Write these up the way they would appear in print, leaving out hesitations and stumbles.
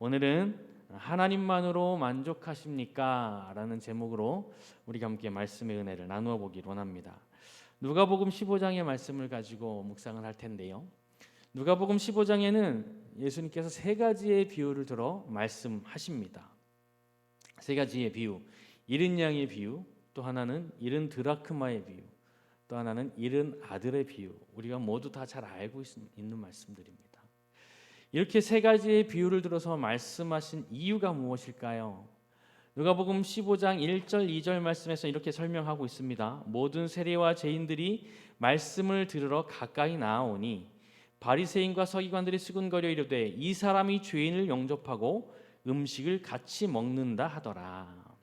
오늘은 하나님만으로 만족하십니까? 라는 제목으로 우리가 함께 말씀의 은혜를 나누어 보기를 원합니다. 누가복음 15장의 말씀을 가지고 묵상을 할 텐데요. 누가복음 15장에는 예수님께서 세 가지의 비유를 들어 말씀하십니다. 세 가지의 비유, 잃은 양의 비유, 또 하나는 잃은 드라크마의 비유, 또 하나는 잃은 아들의 비유. 우리가 모두 다 잘 알고 있는 말씀들입니다. 이렇게 세 가지의 비유를 들어서 말씀하신 이유가 무엇일까요? 누가복음 15장 1절 2절 말씀에서 이렇게 설명하고 있습니다. 모든 세리와 죄인들이 말씀을 들으러 가까이 나아오니 바리새인과 서기관들이 수군거려 이르되 이 사람이 죄인을 영접하고 음식을 같이 먹는다 하더라.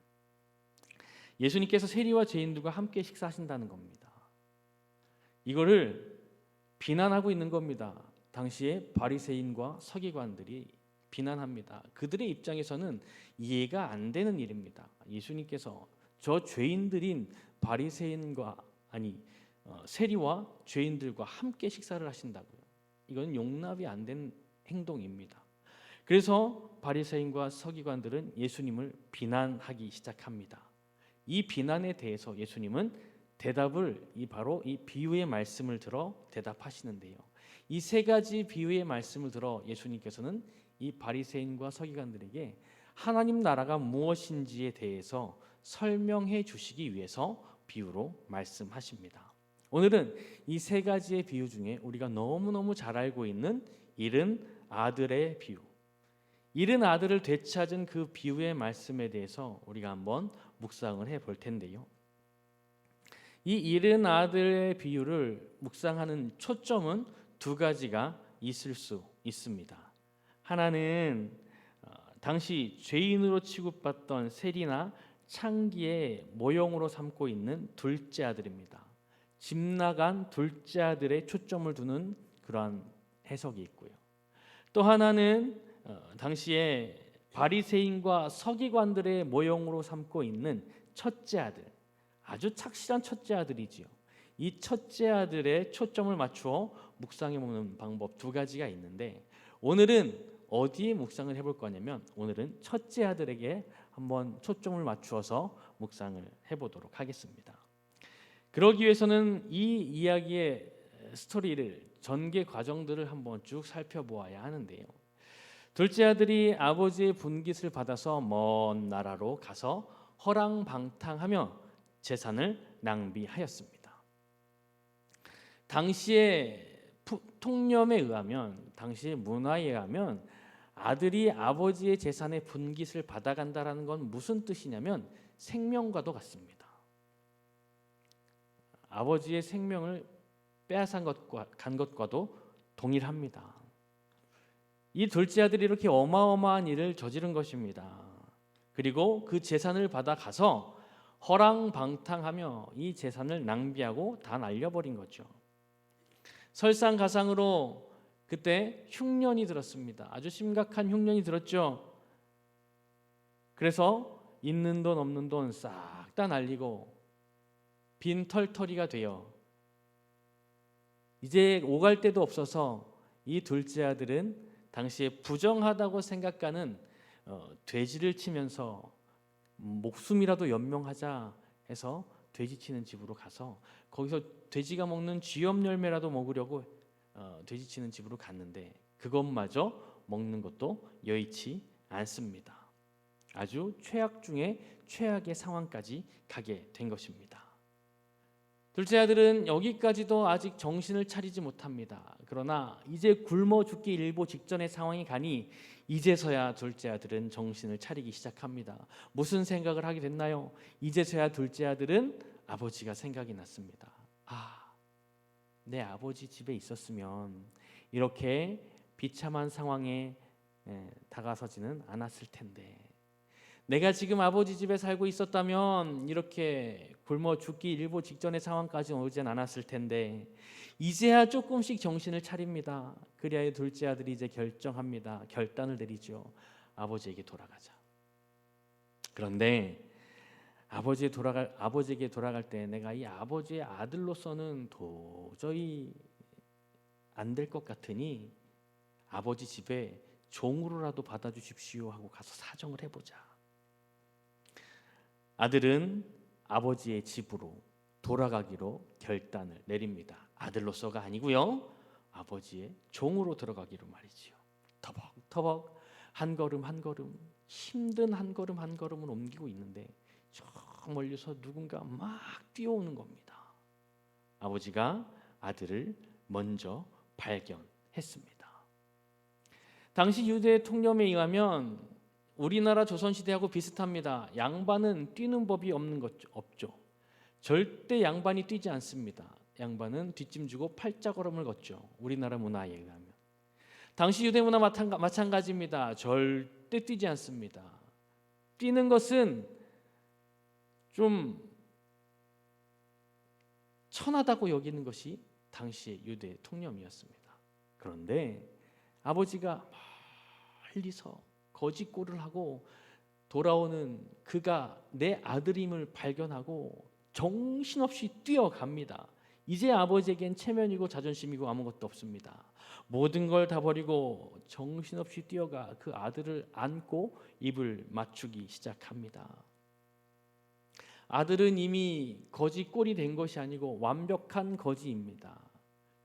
예수님께서 세리와 죄인들과 함께 식사하신다는 겁니다. 이거를 비난하고 있는 겁니다. 당시에 바리새인과 서기관들이 비난합니다. 그들의 입장에서는 이해가 안 되는 일입니다. 예수님께서 저 죄인들인 바리새인과 세리와 죄인들과 함께 식사를 하신다고요. 이건 용납이 안 된 행동입니다. 그래서 바리새인과 서기관들은 예수님을 비난하기 시작합니다. 이 비난에 대해서 예수님은 대답을 바로 이 비유의 말씀을 들어 대답하시는데요. 이 세 가지 비유의 말씀을 들어 예수님께서는 이 바리새인과 서기관들에게 하나님 나라가 무엇인지에 대해서 설명해 주시기 위해서 비유로 말씀하십니다. 오늘은 이 세 가지의 비유 중에 우리가 너무너무 잘 알고 있는 잃은 아들의 비유, 잃은 아들을 되찾은 그 비유의 말씀에 대해서 우리가 한번 묵상을 해볼 텐데요. 이 잃은 아들의 비유를 묵상하는 초점은 두 가지가 있을 수 있습니다. 하나는 당시 죄인으로 취급받던 세리나 창기의 모형으로 삼고 있는 둘째 아들입니다. 집 나간 둘째 아들에 초점을 두는 그러한 해석이 있고요. 또 하나는 당시에 바리새인과 서기관들의 모형으로 삼고 있는 첫째 아들, 아주 착실한 첫째 아들이지요. 이 첫째 아들의 초점을 맞추어 묵상해 보는 방법 두 가지가 있는데 오늘은 어디에 묵상을 해볼 거냐면 오늘은 첫째 아들에게 한번 초점을 맞추어서 묵상을 해보도록 하겠습니다. 그러기 위해서는 이 이야기의 스토리를 전개 과정들을 한번 쭉 살펴보아야 하는데요. 둘째 아들이 아버지의 분깃을 받아서 먼 나라로 가서 허랑방탕하며 재산을 낭비하였습니다. 당시의 통념에 의하면, 당시의 문화에 의하면 아들이 아버지의 재산의 분깃을 받아간다라는 건 무슨 뜻이냐면 생명과도 같습니다. 아버지의 생명을 빼앗은 간 것과도 동일합니다. 이 둘째 아들이 이렇게 어마어마한 일을 저지른 것입니다. 그리고 그 재산을 받아가서 허랑방탕하며 이 재산을 낭비하고 다 날려버린 거죠. 설상가상으로 그때 흉년이 들었습니다. 아주 심각한 흉년이 들었죠. 그래서 있는 돈 없는 돈 싹 다 날리고 빈털터리가 되어 이제 오갈 데도 없어서 이 둘째 아들은 당시에 부정하다고 생각하는 돼지를 치면서 목숨이라도 연명하자 해서 돼지 치는 집으로 가서 거기서 돼지가 먹는 쥐염 열매라도 먹으려고 돼지 치는 집으로 갔는데 그것마저 먹는 것도 여의치 않습니다. 아주 최악 중에 최악의 상황까지 가게 된 것입니다. 둘째 아들은 여기까지도 아직 정신을 차리지 못합니다. 그러나 이제 굶어 죽기 일보 직전의 상황이 가니 이제서야 둘째 아들은 정신을 차리기 시작합니다. 무슨 생각을 하게 됐나요? 이제서야 둘째 아들은 아버지가 생각이 났습니다. 내 아버지 집에 있었으면 이렇게 비참한 상황에 다가서지는 않았을 텐데, 내가 지금 아버지 집에 살고 있었다면 이렇게 굶어 죽기 일보 직전의 상황까지 오진 않았을 텐데, 이제야 조금씩 정신을 차립니다. 그리하여 둘째 아들이 이제 결정합니다. 결단을 내리죠. 아버지에게 돌아가자. 그런데 아버지에게 돌아갈 때 내가 이 아버지의 아들로서는 도저히 안 될 것 같으니 아버지 집에 종으로라도 받아주십시오 하고 가서 사정을 해보자. 아들은 아버지의 집으로 돌아가기로 결단을 내립니다. 아들로서가 아니고요, 아버지의 종으로 들어가기로 말이지요. 터벅터벅 한 걸음 한 걸음, 힘든 한 걸음 한 걸음을 옮기고 있는데 저 멀리서 누군가 막 뛰어오는 겁니다. 아버지가 아들을 먼저 발견했습니다. 당시 유대 통념에 의하면 우리나라 조선시대하고 비슷합니다. 양반은 뛰는 법이 없죠. 절대 양반이 뛰지 않습니다. 양반은 뒷짐 주고 팔자걸음을 걷죠. 우리나라 문화에 의하면. 당시 유대 문화 마찬가지입니다. 절대 뛰지 않습니다. 뛰는 것은 좀 천하다고 여기는 것이 당시의 유대 통념이었습니다. 그런데 아버지가 멀리서 거짓골을 하고 돌아오는 그가 내 아들임을 발견하고 정신없이 뛰어갑니다. 이제 아버지에겐 체면이고 자존심이고 아무것도 없습니다. 모든 걸 다 버리고 정신없이 뛰어가 그 아들을 안고 입을 맞추기 시작합니다. 아들은 이미 거지 꼴이 된 것이 아니고 완벽한 거지입니다.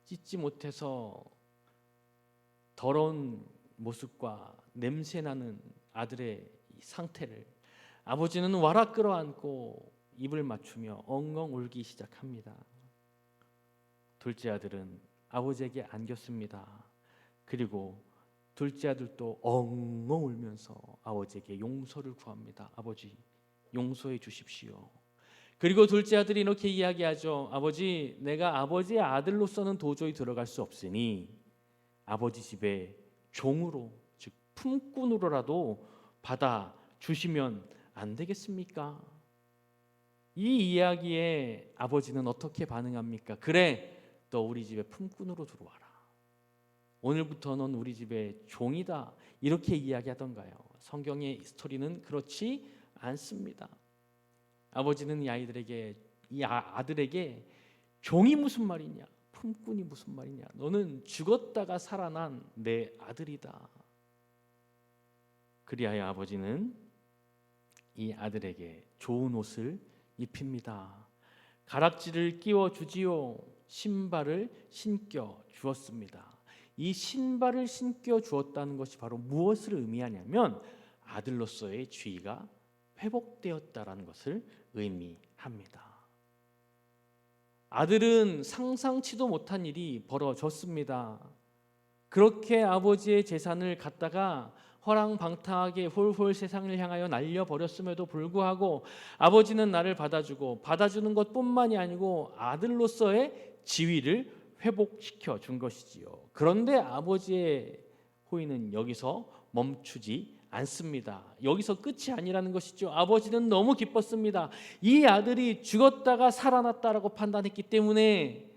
찢지 못해서 더러운 모습과 냄새나는 아들의 상태를 아버지는 와락 끌어안고 입을 맞추며 엉엉 울기 시작합니다. 둘째 아들은 아버지에게 안겼습니다. 그리고 둘째 아들도 엉엉 울면서 아버지에게 용서를 구합니다. 아버지, 용서해 주십시오. 그리고 둘째 아들이 이렇게 이야기하죠. 아버지, 내가 아버지의 아들로서는 도저히 들어갈 수 없으니 아버지 집에 종으로, 즉 품꾼으로라도 받아 주시면 안 되겠습니까? 이 이야기에 아버지는 어떻게 반응합니까? 그래, 너 우리 집에 품꾼으로 들어와라. 오늘부터 넌 우리 집의 종이다. 이렇게 이야기하던가요? 성경의 스토리는 그렇지 않습니다. 아버지는 이 아들에게 종이 무슨 말이냐, 품꾼이 무슨 말이냐, 너는 죽었다가 살아난 내 아들이다. 그리하여 아버지는 이 아들에게 좋은 옷을 입힙니다. 가락지를 끼워 주지요. 신발을 신겨 주었습니다. 이 신발을 신겨 주었다는 것이 바로 무엇을 의미하냐면 아들로서의 지위가 회복되었다라는 것을 의미합니다. 아들은 상상치도 못한 일이 벌어졌습니다. 그렇게 아버지의 재산을 갖다가 허랑방탕하게 홀홀 세상을 향하여 날려버렸음에도 불구하고 아버지는 나를 받아주는 것뿐만이 아니고 아들로서의 지위를 회복시켜 준 것이지요. 그런데 아버지의 호의는 여기서 멈추지 않습니다. 여기서 끝이 아니라는 것이죠. 아버지는 너무 기뻤습니다. 이 아들이 죽었다가 살아났다라고 판단했기 때문에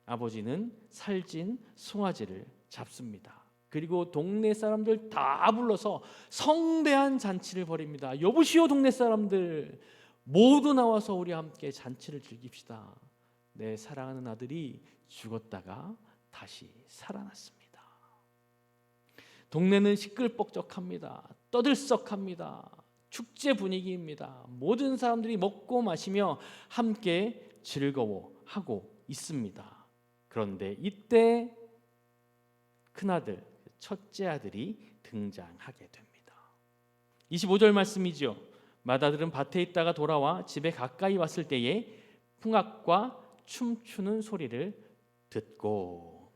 아버지는 살찐 송아지를 잡습니다. 그리고 동네 사람들 다 불러서 성대한 잔치를 벌입니다. 여보시오 동네 사람들 모두 나와서 우리 함께 잔치를 즐깁시다. 내 사랑하는 아들이 죽었다가 다시 살아났습니다. 동네는 시끌벅적합니다. 떠들썩합니다. 축제 분위기입니다. 모든 사람들이 먹고 마시며 함께 즐거워하고 있습니다. 그런데 이때 큰아들, 첫째 아들이 등장하게 됩니다. 25절 말씀이죠. 맏아들은 밭에 있다가 돌아와 집에 가까이 왔을 때에 풍악과 춤추는 소리를 듣고,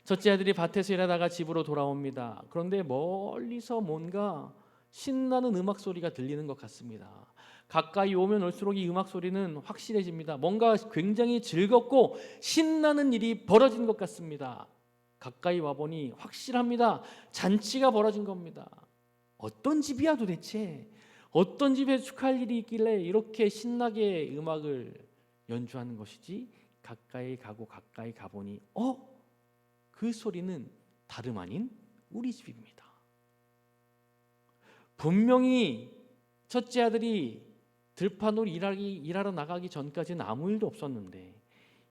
첫째 아들이 밭에서 일하다가 집으로 돌아옵니다. 그런데 멀리서 뭔가 신나는 음악 소리가 들리는 것 같습니다. 가까이 오면 올수록 이 음악 소리는 확실해집니다. 뭔가 굉장히 즐겁고 신나는 일이 벌어진 것 같습니다. 가까이 와보니 확실합니다. 잔치가 벌어진 겁니다. 어떤 집이야 도대체? 어떤 집에 축하할 일이 있길래 이렇게 신나게 음악을 연주하는 것이지? 가까이 가보니 그 소리는 다름 아닌 우리 집입니다. 분명히 첫째 아들이 들판으로 일하러 나가기 전까지는 아무 일도 없었는데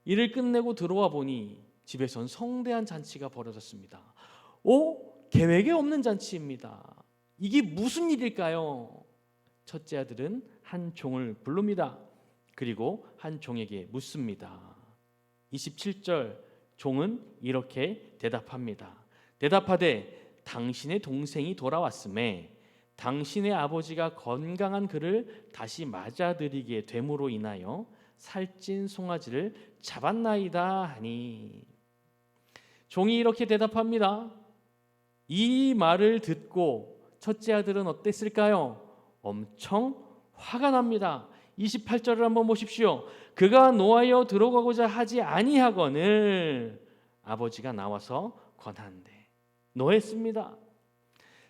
일을 끝내고 들어와 보니 집에선 성대한 잔치가 벌어졌습니다. 계획에 없는 잔치입니다. 이게 무슨 일일까요? 첫째 아들은 한 종을 부릅니다. 그리고 한 종에게 묻습니다. 27절 종은 이렇게 대답합니다. 대답하되 당신의 동생이 돌아왔음에 당신의 아버지가 건강한 그를 다시 맞아들이게 됨으로 인하여 살찐 송아지를 잡았나이다 하니. 종이 이렇게 대답합니다. 이 말을 듣고 첫째 아들은 어땠을까요? 엄청 화가 납니다. 28절을 한번 보십시오. 그가 노하여 들어가고자 하지 아니하거늘 아버지가 나와서 권한대. 노했습니다.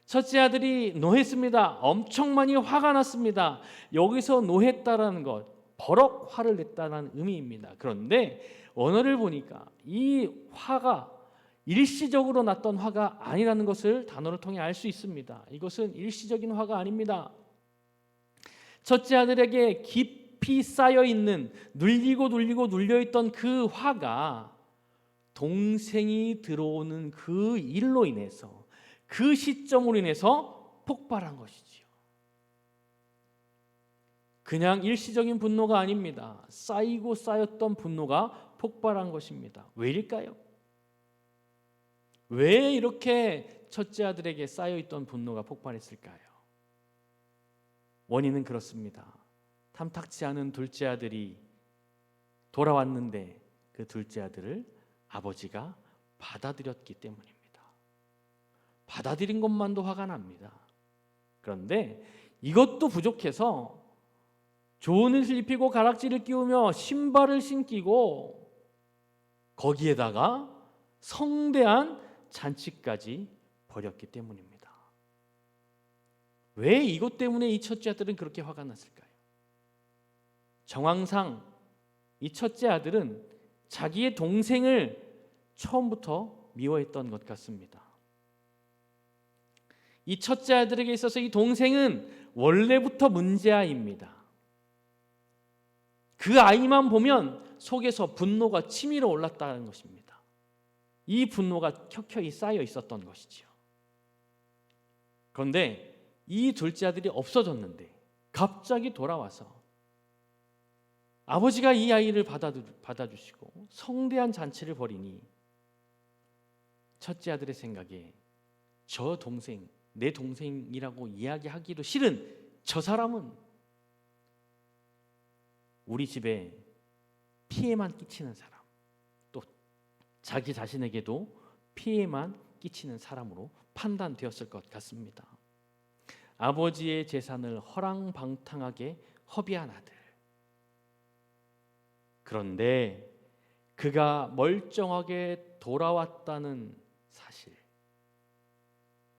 첫째 아들이 노했습니다. 엄청 많이 화가 났습니다. 여기서 노했다라는 것, 버럭 화를 냈다는 의미입니다. 그런데 언어를 보니까 이 화가 일시적으로 났던 화가 아니라는 것을 단어를 통해 알 수 있습니다. 이것은 일시적인 화가 아닙니다. 첫째 아들에게 깊이 쌓여 있는 눌리고 눌려있던 그 화가 동생이 들어오는 그 일로 인해서, 그 시점으로 인해서 폭발한 것이지요. 그냥 일시적인 분노가 아닙니다. 쌓이고 쌓였던 분노가 폭발한 것입니다. 왜일까요? 왜 이렇게 첫째 아들에게 쌓여있던 분노가 폭발했을까요? 원인은 그렇습니다. 탐탁치 않은 둘째 아들이 돌아왔는데 그 둘째 아들을 아버지가 받아들였기 때문입니다. 받아들인 것만도 화가 납니다. 그런데 이것도 부족해서 조은을 입히고 가락지를 끼우며 신발을 신기고 거기에다가 성대한 잔치까지 벌였기 때문입니다. 왜 이것 때문에 이 첫째 아들은 그렇게 화가 났을까요? 정황상 이 첫째 아들은 자기의 동생을 처음부터 미워했던 것 같습니다. 이 첫째 아들에게 있어서 이 동생은 원래부터 문제아입니다. 그 아이만 보면 속에서 분노가 치밀어 올랐다는 것입니다. 이 분노가 켜켜이 쌓여 있었던 것이지요. 그런데 이 둘째 아들이 없어졌는데 갑자기 돌아와서 아버지가 이 아이를 받아주시고 성대한 잔치를 벌이니 첫째 아들의 생각에 저 동생, 내 동생이라고 이야기하기도 싫은 저 사람은 우리 집에 피해만 끼치는 사람, 또 자기 자신에게도 피해만 끼치는 사람으로 판단되었을 것 같습니다. 아버지의 재산을 허랑방탕하게 허비한 아들. 그런데 그가 멀쩡하게 돌아왔다는 사실,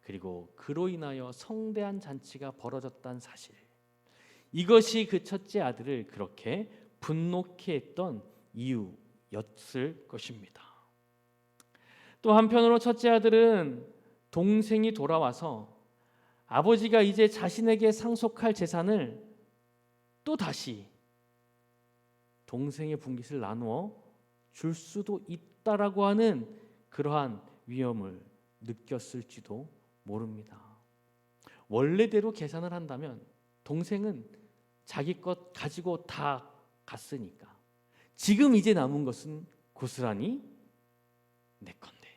그리고 그로 인하여 성대한 잔치가 벌어졌다는 사실, 이것이 그 첫째 아들을 그렇게 분노케 했던 이유였을 것입니다. 또 한편으로 첫째 아들은 동생이 돌아와서 아버지가 이제 자신에게 상속할 재산을 또 다시 동생의 분깃을 나누어 줄 수도 있다라고 하는 그러한 위험을 느꼈을지도 모릅니다. 원래대로 계산을 한다면 동생은 자기 것 가지고 다 갔으니까 지금 이제 남은 것은 고스란히 내 건데,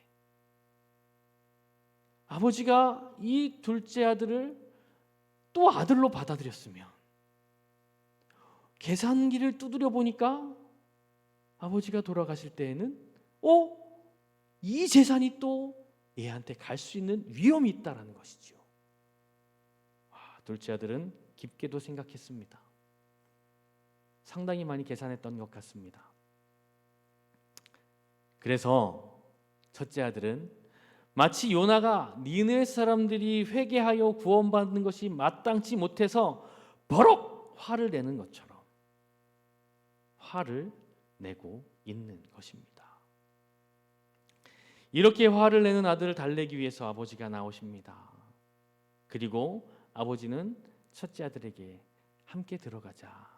아버지가 이 둘째 아들을 또 아들로 받아들였으면 계산기를 두드려 보니까 아버지가 돌아가실 때에는 이 재산이 또 얘한테 갈 수 있는 위험이 있다라는 것이죠. 둘째 아들은 깊게도 생각했습니다. 상당히 많이 계산했던 것 같습니다. 그래서 첫째 아들은 마치 요나가 니느웨 사람들이 회개하여 구원받는 것이 마땅치 못해서 버럭 화를 내는 것처럼 화를 내고 있는 것입니다. 이렇게 화를 내는 아들을 달래기 위해서 아버지가 나오십니다. 그리고 아버지는 첫째 아들에게 함께 들어가자,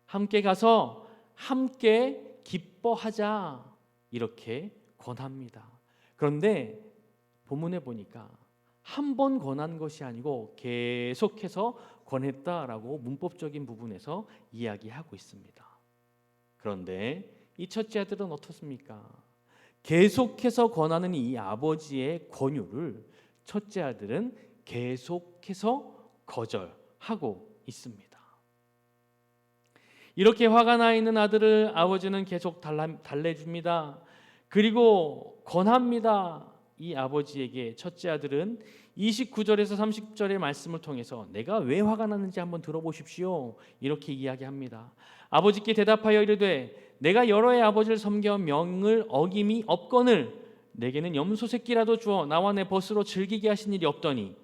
함께 가서 함께 기뻐하자, 이렇게 권합니다. 그런데 본문에 보니까 한 번 권한 것이 아니고 계속해서 권했다라고 문법적인 부분에서 이야기하고 있습니다. 그런데 이 첫째 아들은 어떻습니까? 계속해서 권하는 이 아버지의 권유를 첫째 아들은 계속해서 거절하고 있습니다. 이렇게 화가 나 있는 아들을 아버지는 계속 달래줍니다. 그리고 권합니다. 이 아버지에게 첫째 아들은 29절에서 30절의 말씀을 통해서 내가 왜 화가 났는지 한번 들어보십시오. 이렇게 이야기합니다. 아버지께 대답하여 이르되 내가 여러 해 아버지를 섬겨 명을 어김이 없거늘 내게는 염소 새끼라도 주어 나와 내 벗으로 즐기게 하신 일이 없더니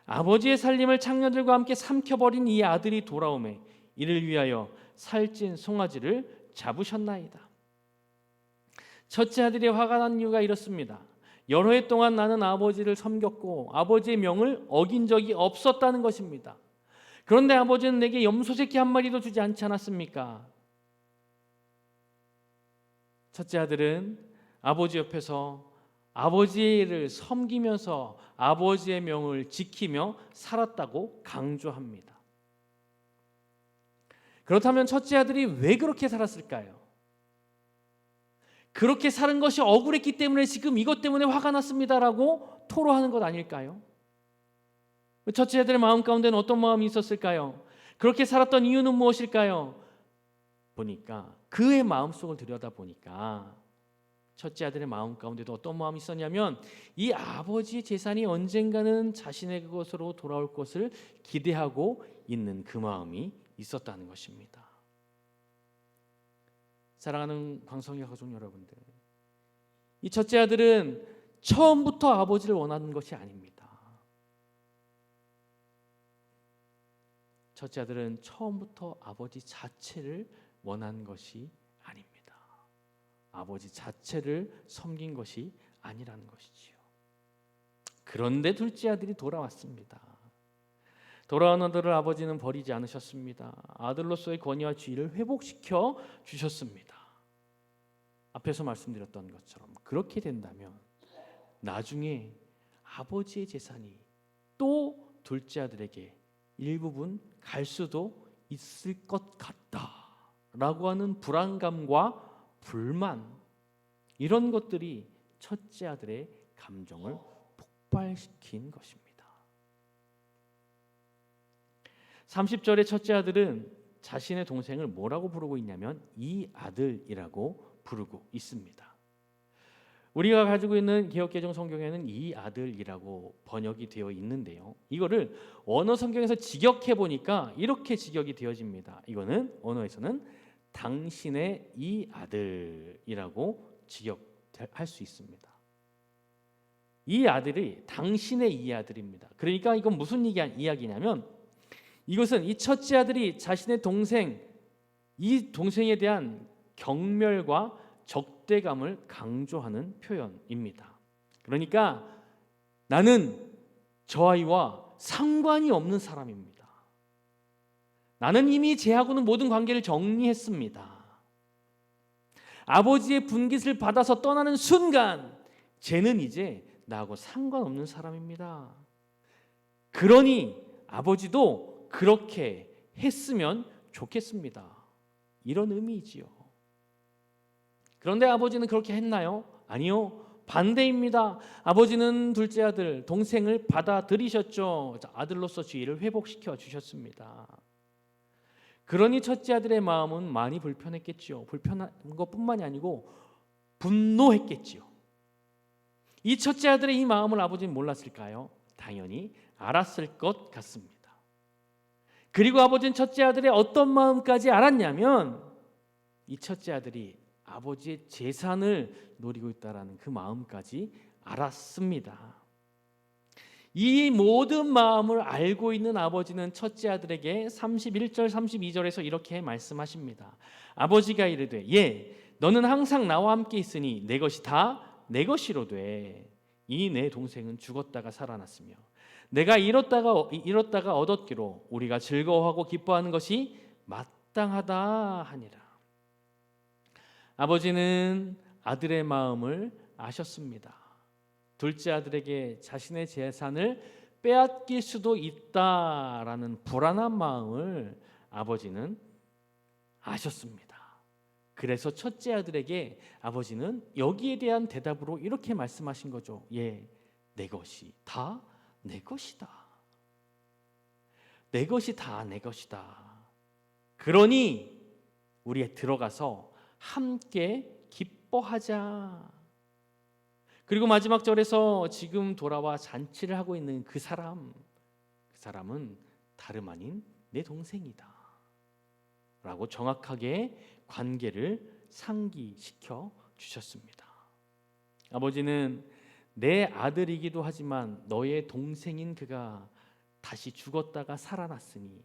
아버지의 살림을 창녀들과 함께 삼켜버린 이 아들이 돌아오매 이를 위하여 살찐 송아지를 잡으셨나이다. 첫째 아들이 화가 난 이유가 이렇습니다. 여러 해 동안 나는 아버지를 섬겼고 아버지의 명을 어긴 적이 없었다는 것입니다. 그런데 아버지는 내게 염소 새끼 한 마리도 주지 않지 않았습니까? 첫째 아들은 아버지 옆에서 아버지를 섬기면서 아버지의 명을 지키며 살았다고 강조합니다. 그렇다면 첫째 아들이 왜 그렇게 살았을까요? 그렇게 사는 것이 억울했기 때문에 지금 이것 때문에 화가 났습니다라고 토로하는 것 아닐까요? 첫째 아들의 마음 가운데는 어떤 마음이 있었을까요? 그렇게 살았던 이유는 무엇일까요? 보니까 그의 마음속을 들여다보니까 첫째 아들의 마음 가운데도 어떤 마음이 있었냐면 이 아버지의 재산이 언젠가는 자신의 그것으로 돌아올 것을 기대하고 있는 그 마음이 있었다는 것입니다. 사랑하는 광성의 가족 여러분들, 이 첫째 아들은 처음부터 아버지를 원하는 것이 아닙니다. 첫째 아들은 처음부터 아버지 자체를 원한 것이 아닙니다. 아버지 자체를 섬긴 것이 아니라는 것이지요. 그런데 둘째 아들이 돌아왔습니다. 돌아온 아들을 아버지는 버리지 않으셨습니다. 아들로서의 권위와 지위를 회복시켜 주셨습니다. 앞에서 말씀드렸던 것처럼 그렇게 된다면 나중에 아버지의 재산이 또 둘째 아들에게 일부분 갈 수도 있을 것 같다라고 하는 불안감과 불만, 이런 것들이 첫째 아들의 감정을 폭발시킨 것입니다. 30절의 첫째 아들은 자신의 동생을 뭐라고 부르고 있냐면 이 아들이라고 부르고 있습니다. 우리가 가지고 있는 개역개정 성경에는 이 아들이라고 번역이 되어 있는데요. 이거를 원어 성경에서 직역해 보니까 이렇게 직역이 되어집니다. 이거는 언어에서는 당신의 이 아들이라고 직역할 수 있습니다. 이 아들이 당신의 이 아들입니다. 그러니까 이건 무슨 이야기냐면 이것은 이 첫째 아들이 자신의 동생, 이 동생에 대한 경멸과 적대감을 강조하는 표현입니다. 그러니까 나는 저 아이와 상관이 없는 사람입니다. 나는 이미 쟤하고는 모든 관계를 정리했습니다. 아버지의 분깃을 받아서 떠나는 순간 쟤는 이제 나하고 상관없는 사람입니다. 그러니 아버지도 그렇게 했으면 좋겠습니다. 이런 의미이지요. 그런데 아버지는 그렇게 했나요? 아니요. 반대입니다. 아버지는 둘째 아들, 동생을 받아들이셨죠. 아들로서 지위를 회복시켜 주셨습니다. 그러니 첫째 아들의 마음은 많이 불편했겠죠. 불편한 것뿐만이 아니고 분노했겠죠. 이 첫째 아들의 이 마음을 아버지는 몰랐을까요? 당연히 알았을 것 같습니다. 그리고 아버지는 첫째 아들의 어떤 마음까지 알았냐면 이 첫째 아들이 아버지의 재산을 노리고 있다라는 그 마음까지 알았습니다. 이 모든 마음을 알고 있는 아버지는 첫째 아들에게 31절 32절에서 이렇게 말씀하십니다. 아버지가 이르되 예 너는 항상 나와 함께 있으니 내 것이 다 내 것이로 돼. 이 내 동생은 죽었다가 살아났으며 내가 잃었다가 얻었기로 우리가 즐거워하고 기뻐하는 것이 마땅하다 하니라. 아버지는 아들의 마음을 아셨습니다. 둘째 아들에게 자신의 재산을 빼앗길 수도 있다라는 불안한 마음을 아버지는 아셨습니다. 그래서 첫째 아들에게 아버지는 여기에 대한 대답으로 이렇게 말씀하신 거죠. 예, 내 것이 다 내 것이다. 내 것이 다 내 것이다. 그러니 우리 들어가서 함께 기뻐하자. 그리고 마지막 절에서 지금 돌아와 잔치를 하고 있는 그 사람은 다름 아닌 내 동생이다 라고 정확하게 관계를 상기시켜 주셨습니다. 아버지는 내 아들이기도 하지만 너의 동생인 그가 다시 죽었다가 살아났으니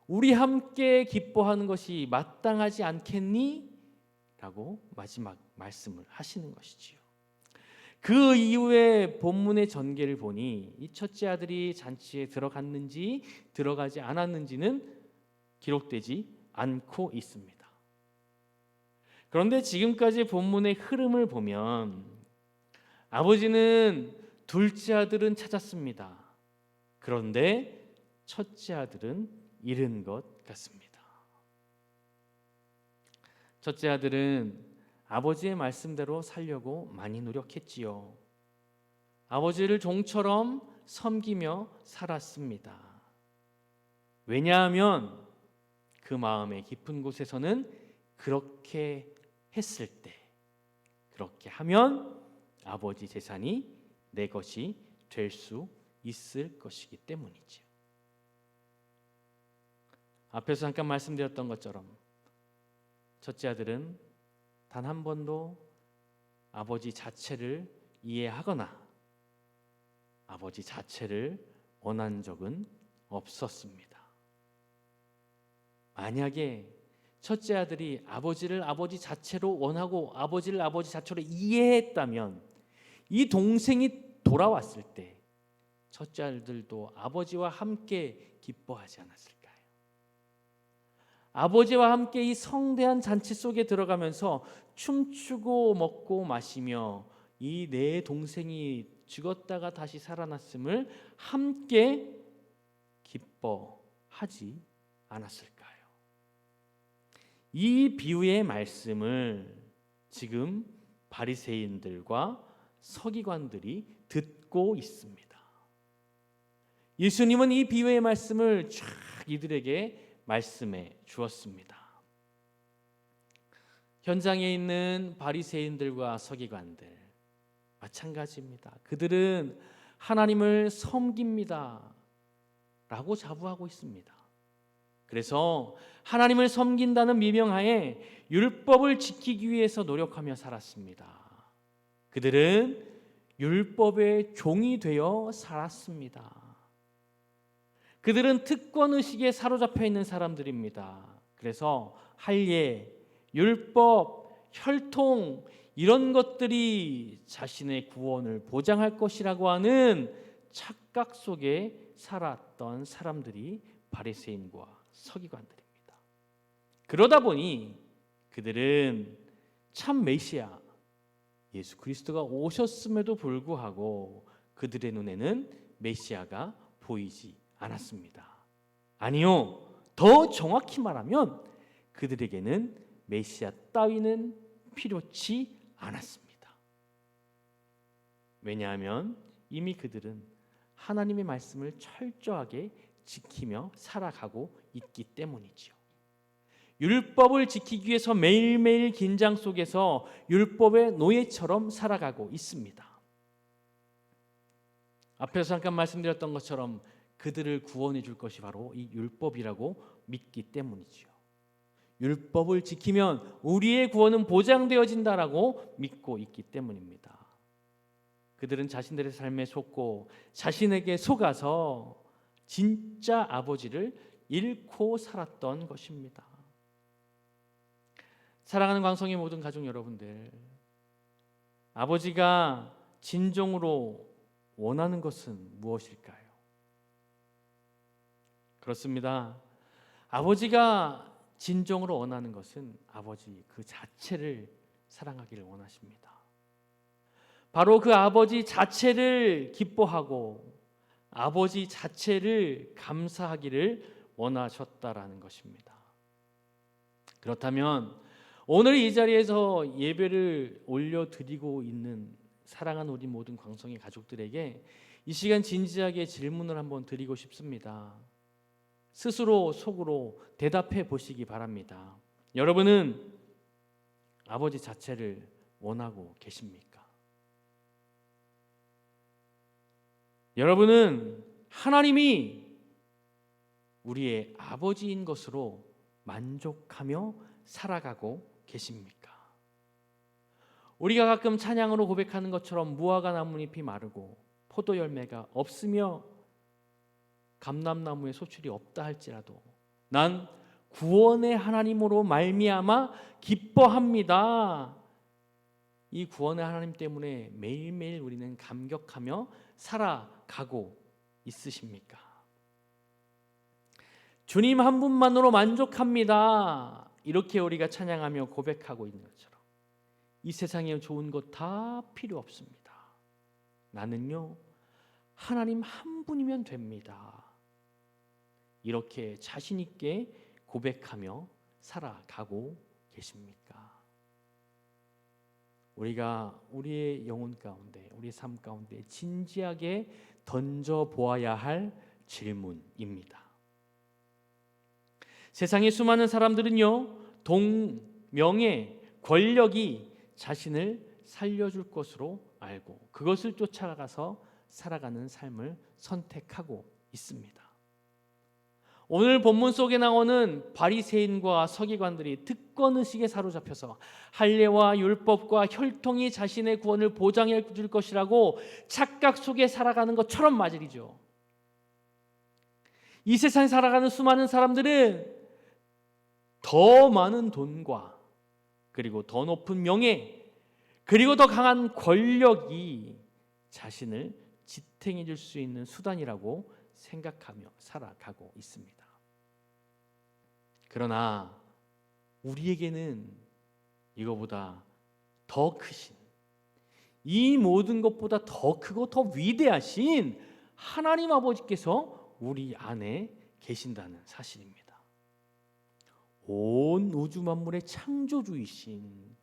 우리 함께 기뻐하는 것이 마땅하지 않겠니? 라고 마지막 말씀을 하시는 것이지요. 그 이후에 본문의 전개를 보니 이 첫째 아들이 잔치에 들어갔는지 들어가지 않았는지는 기록되지 않고 있습니다. 그런데 지금까지 본문의 흐름을 보면 아버지는 둘째 아들은 찾았습니다. 그런데 첫째 아들은 잃은 것 같습니다. 첫째 아들은 아버지의 말씀대로 살려고 많이 노력했지요. 아버지를 종처럼 섬기며 살았습니다. 왜냐하면 그 마음의 깊은 곳에서는 그렇게 했을 때, 그렇게 하면 아버지 재산이 내 것이 될 수 있을 것이기 때문이지요. 앞에서 잠깐 말씀드렸던 것처럼 첫째 아들은 단 한 번도 아버지 자체를 이해하거나 아버지 자체를 원한 적은 없었습니다. 만약에 첫째 아들이 아버지를 아버지 자체로 원하고 아버지를 아버지 자체로 이해했다면 이 동생이 돌아왔을 때 첫째 아들도 아버지와 함께 기뻐하지 않았을까요? 아버지와 함께 이 성대한 잔치 속에 들어가면서 춤추고 먹고 마시며 이 내 동생이 죽었다가 다시 살아났음을 함께 기뻐하지 않았을까요? 이 비유의 말씀을 지금 바리새인들과 서기관들이 듣고 있습니다. 예수님은 이 비유의 말씀을 쫙 이들에게 말씀해 주었습니다. 현장에 있는 바리새인들과 서기관들 마찬가지입니다. 그들은 하나님을 섬깁니다 라고 자부하고 있습니다. 그래서 하나님을 섬긴다는 미명하에 율법을 지키기 위해서 노력하며 살았습니다. 그들은 율법의 종이 되어 살았습니다. 그들은 특권의식에 사로잡혀 있는 사람들입니다. 그래서 할례, 율법, 혈통 이런 것들이 자신의 구원을 보장할 것이라고 하는 착각 속에 살았던 사람들이 바리새인과 서기관들입니다. 그러다 보니 그들은 참 메시아 예수 그리스도가 오셨음에도 불구하고 그들의 눈에는 메시아가 보이지 않았습니다. 아니요, 더 정확히 말하면 그들에게는 메시아 따위는 필요치 않았습니다. 왜냐하면 이미 그들은 하나님의 말씀을 철저하게 지키며 살아가고 있기 때문이지요. 율법을 지키기 위해서 매일매일 긴장 속에서 율법의 노예처럼 살아가고 있습니다. 앞에서 잠깐 말씀드렸던 것처럼 그들을 구원해 줄 것이 바로 이 율법이라고 믿기 때문이지요. 율법을 지키면 우리의 구원은 보장되어진다라고 믿고 있기 때문입니다. 그들은 자신들의 삶에 속고 자신에게 속아서 진짜 아버지를 잃고 살았던 것입니다. 사랑하는 광성의 모든 가족 여러분들, 아버지가 진정으로 원하는 것은 무엇일까요? 그렇습니다. 아버지가 진정으로 원하는 것은 아버지 그 자체를 사랑하기를 원하십니다. 바로 그 아버지 자체를 기뻐하고 아버지 자체를 감사하기를 원하셨다라는 것입니다. 그렇다면 오늘 이 자리에서 예배를 올려드리고 있는 사랑하는 우리 모든 광성의 가족들에게 이 시간 진지하게 질문을 한번 드리고 싶습니다. 스스로 속으로 대답해 보시기 바랍니다. 여러분은 아버지 자체를 원하고 계십니까? 여러분은 하나님이 우리의 아버지인 것으로 만족하며 살아가고 계십니까? 우리가 가끔 찬양으로 고백하는 것처럼 무화과 나뭇잎이 마르고 포도 열매가 없으며 감람나무에 소출이 없다 할지라도 난 구원의 하나님으로 말미암아 기뻐합니다. 이 구원의 하나님 때문에 매일매일 우리는 감격하며 살아가고 있으십니까? 주님 한 분만으로 만족합니다. 이렇게 우리가 찬양하며 고백하고 있는 것처럼 이 세상에 좋은 것 다 필요 없습니다. 나는요 하나님 한 분이면 됩니다. 이렇게 자신 있게 고백하며 살아가고 계십니까? 우리가 우리의 영혼 가운데, 우리의 삶 가운데 진지하게 던져보아야 할 질문입니다. 세상의 수많은 사람들은요, 돈, 명예, 권력이 자신을 살려줄 것으로 알고 그것을 쫓아가서 살아가는 삶을 선택하고 있습니다. 오늘 본문 속에 나오는 바리새인과 서기관들이 특권의식에 사로잡혀서 할례와 율법과 혈통이 자신의 구원을 보장해 줄 것이라고 착각 속에 살아가는 것처럼 맞으리죠. 이 세상에 살아가는 수많은 사람들은 더 많은 돈과 그리고 더 높은 명예 그리고 더 강한 권력이 자신을 지탱해 줄 수 있는 수단이라고 생각하며 살아가고 있습니다. 그러나 우리에게는 이거보다 더 크신, 이 모든 것보다 더 크고 더 위대하신 하나님 아버지께서 우리 안에 계신다는 사실입니다. 온 우주 만물의 창조주이신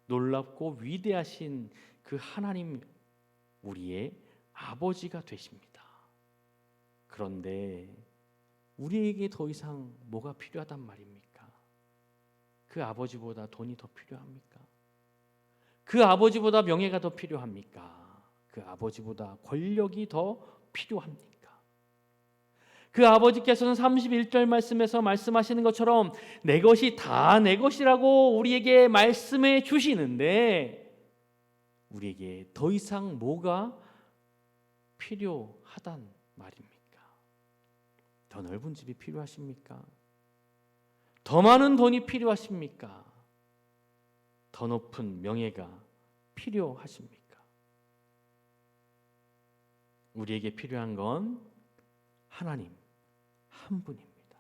놀랍고 위대하신 그 하나님, 우리의 아버지가 되십니다. 그런데 우리에게 더 이상 뭐가 필요하단 말입니까? 그 아버지보다 돈이 더 필요합니까? 그 아버지보다 명예가 더 필요합니까? 그 아버지보다 권력이 더 필요합니까? 그 아버지께서는 31절 말씀에서 말씀하시는 것처럼 내 것이 다 내 것이라고 우리에게 말씀해 주시는데 우리에게 더 이상 뭐가 필요하단 말입니까? 더 넓은 집이 필요하십니까? 더 많은 돈이 필요하십니까? 더 높은 명예가 필요하십니까? 우리에게 필요한 건 하나님 한 분입니다.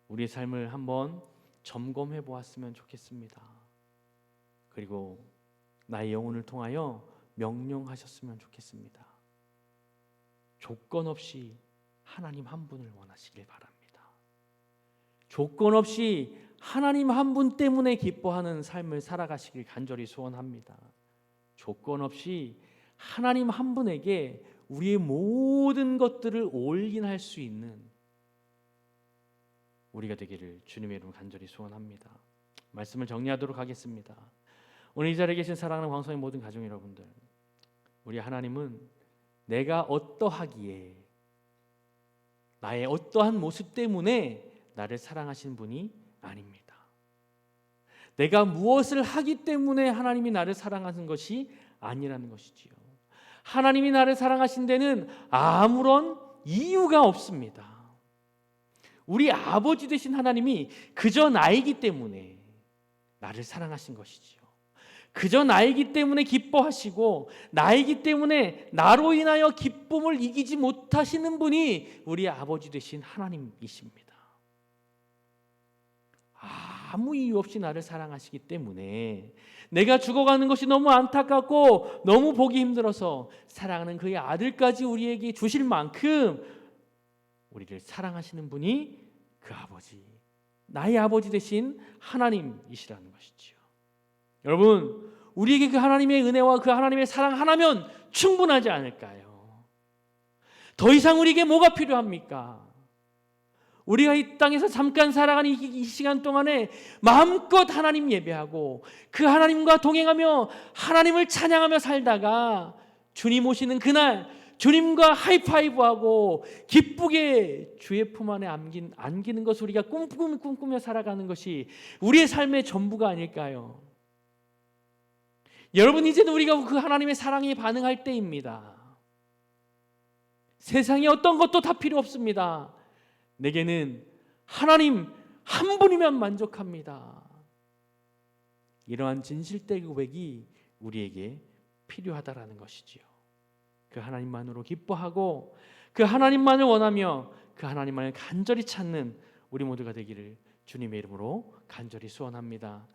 우리의 삶을 한번 점검해 보았으면 좋겠습니다. 그리고 나의 영혼을 통하여 명령하셨으면 좋겠습니다. 조건 없이 하나님 한 분을 원하시길 바랍니다. 조건 없이 하나님 한 분 때문에 기뻐하는 삶을 살아가시길 간절히 소원합니다. 조건 없이 하나님 한 분에게 우리의 모든 것들을 올인할 수 있는 우리가 되기를 주님의 이름으로 간절히 소원합니다. 말씀을 정리하도록 하겠습니다. 오늘 이 자리에 계신 사랑하는 광성의 모든 가족 여러분들, 우리 하나님은 내가 어떠하기에 나의 어떠한 모습 때문에 나를 사랑하신 분이 아닙니다. 내가 무엇을 하기 때문에 하나님이 나를 사랑하는 것이 아니라는 것이지요. 하나님이 나를 사랑하신 데는 아무런 이유가 없습니다. 우리 아버지 되신 하나님이 그저 나이기 때문에 나를 사랑하신 것이지요. 그저 나이기 때문에 기뻐하시고 나이기 때문에 나로 인하여 기쁨을 이기지 못하시는 분이 우리 아버지 되신 하나님이십니다. 아무 이유 없이 나를 사랑하시기 때문에 내가 죽어가는 것이 너무 안타깝고 너무 보기 힘들어서 사랑하는 그의 아들까지 우리에게 주실 만큼 우리를 사랑하시는 분이 그 아버지, 나의 아버지 되신 하나님이시라는 것이지요. 여러분, 우리에게 그 하나님의 은혜와 그 하나님의 사랑 하나면 충분하지 않을까요? 더 이상 우리에게 뭐가 필요합니까? 우리가 이 땅에서 잠깐 살아가는 이 시간 동안에 마음껏 하나님 예배하고 그 하나님과 동행하며 하나님을 찬양하며 살다가 주님 오시는 그날 주님과 하이파이브하고 기쁘게 주의 품 안에 안기는 것을 우리가 꿈꾸며 살아가는 것이 우리의 삶의 전부가 아닐까요? 여러분, 이제는 우리가 그 하나님의 사랑에 반응할 때입니다. 세상에 어떤 것도 다 필요 없습니다. 내게는 하나님 한 분이면 만족합니다. 이러한 진실된 고백이 우리에게 필요하다라는 것이지요. 그 하나님만으로 기뻐하고 그 하나님만을 원하며 그 하나님만을 간절히 찾는 우리 모두가 되기를 주님의 이름으로 간절히 소원합니다.